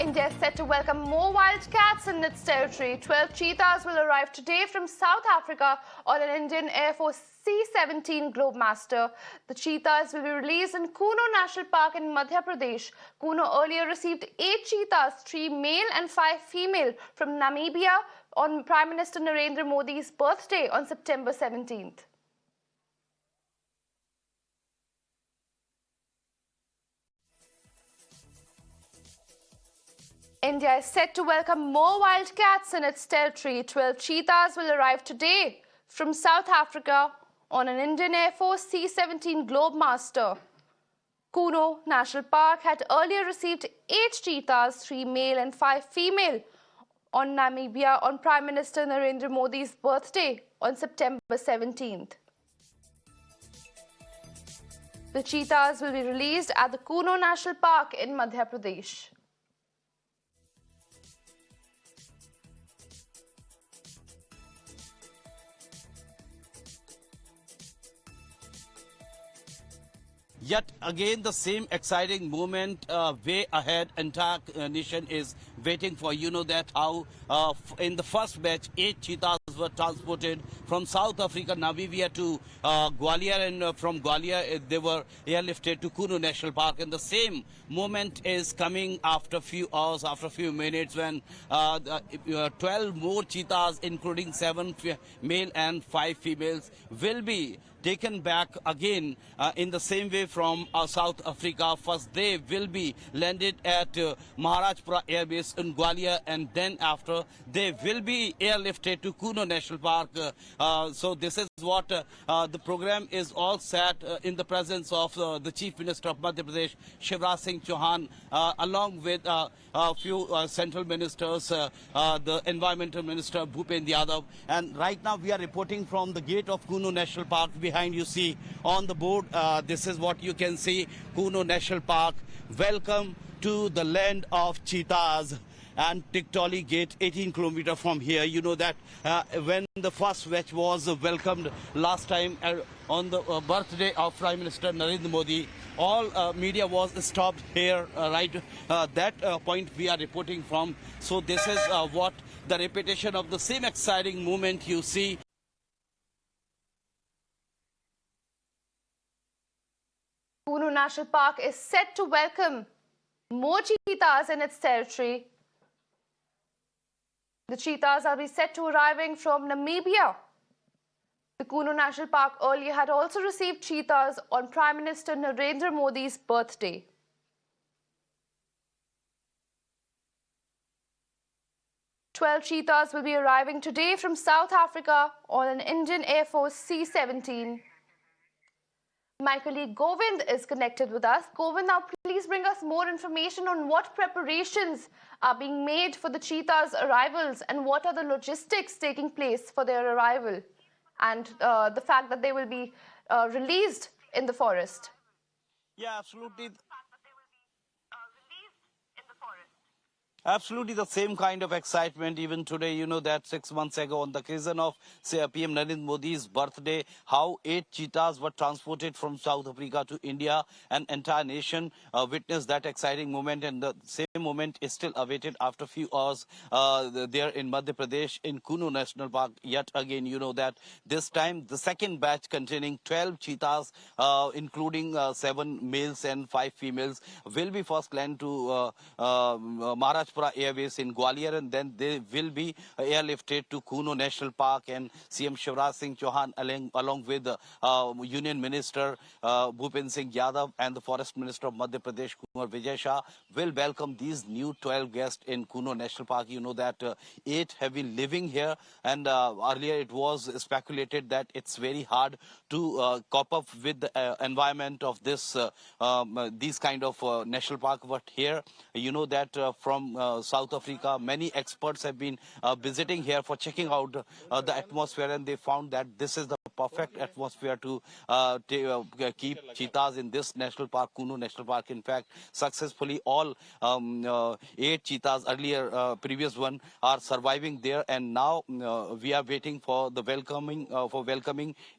India is set to welcome more wildcats in its territory. 12 cheetahs will arrive today from South Africa on an Indian Air Force C-17 Globemaster. The cheetahs will be released in Kuno National Park in Madhya Pradesh. Kuno earlier received 8 cheetahs, 3 male and 5 female, from Namibia on Prime Minister Narendra Modi's birthday on September 17th. India is set to welcome more wildcats in its territory. 12 cheetahs will arrive today from South Africa on an Indian Air Force C-17 Globemaster. Kuno National Park had earlier received 8 cheetahs, 3 male and 5 female, on Namibia on Prime Minister Narendra Modi's birthday on September 17th. The cheetahs will be released at the Kuno National Park in Madhya Pradesh. Yet again, the same exciting moment way ahead. Entire nation is waiting for. You know that how in the first batch, 8 cheetahs were transported from South Africa, Namibia to Gwalior, and from Gwalior they were airlifted to Kuno National Park. And the same moment is coming after a few hours, after a few minutes, when 12 more cheetahs, including 7 male and 5 females, will be taken back again in the same way from South Africa. First, they will be landed at Maharaja Pura airbase in Gwalior, and then after they will be airlifted to Kuno National Park. So this is what the program is all set in the presence of the Chief Minister of Madhya Pradesh, Shivraj Singh Chauhan, along with a few central ministers, the Environmental Minister Bhupendra Yadav. And right now we are reporting from the gate of Kuno National Park. Behind you see on the board, this is what you can see, Kuno National Park. Welcome to the land of cheetahs. And Tiktoli Gate, 18 kilometers from here. You know that when the first batch was welcomed last time on the birthday of Prime Minister Narendra Modi, all media was stopped here, right? That point we are reporting from. So this is what the repetition of the same exciting moment you see. Kuno National Park is set to welcome more cheetahs in its territory. The cheetahs are set to arriving from Namibia. The Kuno National Park earlier had also received cheetahs on Prime Minister Narendra Modi's birthday. Twelve cheetahs will be arriving today from South Africa on an Indian Air Force C-17. My colleague Govind is connected with us. Govind, now please bring us more information on what preparations are being made for the cheetahs' arrivals and what are the logistics taking place for their arrival, and the fact that they will be released in the forest. Yeah, absolutely. Absolutely the same kind of excitement even today. You know that 6 months ago on the occasion of PM Narendra Modi's birthday, how 8 cheetahs were transported from South Africa to India, and entire nation witnessed that exciting moment, and the same moment is still awaited after a few hours there in Madhya Pradesh in Kuno National Park. Yet again, you know that this time the second batch containing 12 cheetahs, including 7 males and 5 females, will be first landed to Maharaja Pura airbase in Gwalior, and then they will be airlifted to Kuno National Park. And CM Shivraj Singh Chauhan, along with Union Minister Bhupendra Singh Yadav and the Forest Minister of Madhya Pradesh, Kumar Vijay Shah, will welcome these new 12 guests in Kuno National Park. You know that 8 have been living here, and earlier it was speculated that it's very hard to cope up with the environment of this these kind of national park. But here, you know that from South Africa, many experts have been visiting here for checking out the atmosphere, and they found that this is the perfect atmosphere to keep cheetahs in this national park, Kuno National Park. In fact, successfully all 8 cheetahs earlier, previous one, are surviving there, and now we are waiting for the welcoming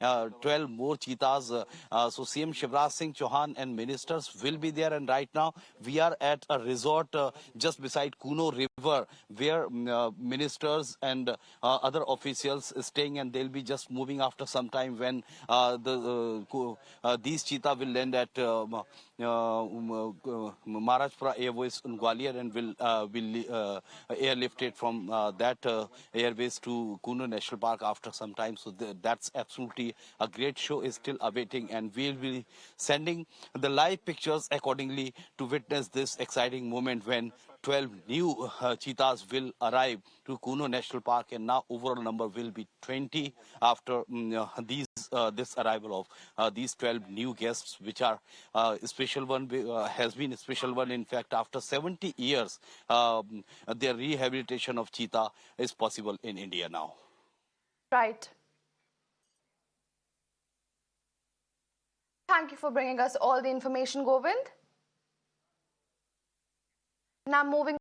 12 more cheetahs. So CM Shivraj Singh Chauhan and ministers will be there, and right now we are at a resort just beside Kuno River, where ministers and other officials staying, and they'll be just moving after some time when these cheetah will land at Maharaja Pura airbase in Gwalior, and will airlifted from that airbase to Kuno National Park after some time. So that's absolutely a great show is still awaiting, and we'll be sending the live pictures accordingly to witness this exciting moment when 12 new cheetahs will arrive to Kuno National Park, and now overall number will be 20 after this arrival of these 12 new guests, which are special one, has been a special one. In fact, after 70 years, their rehabilitation of cheetah is possible in India now. Right. Thank you for bringing us all the information, Govind. Now moving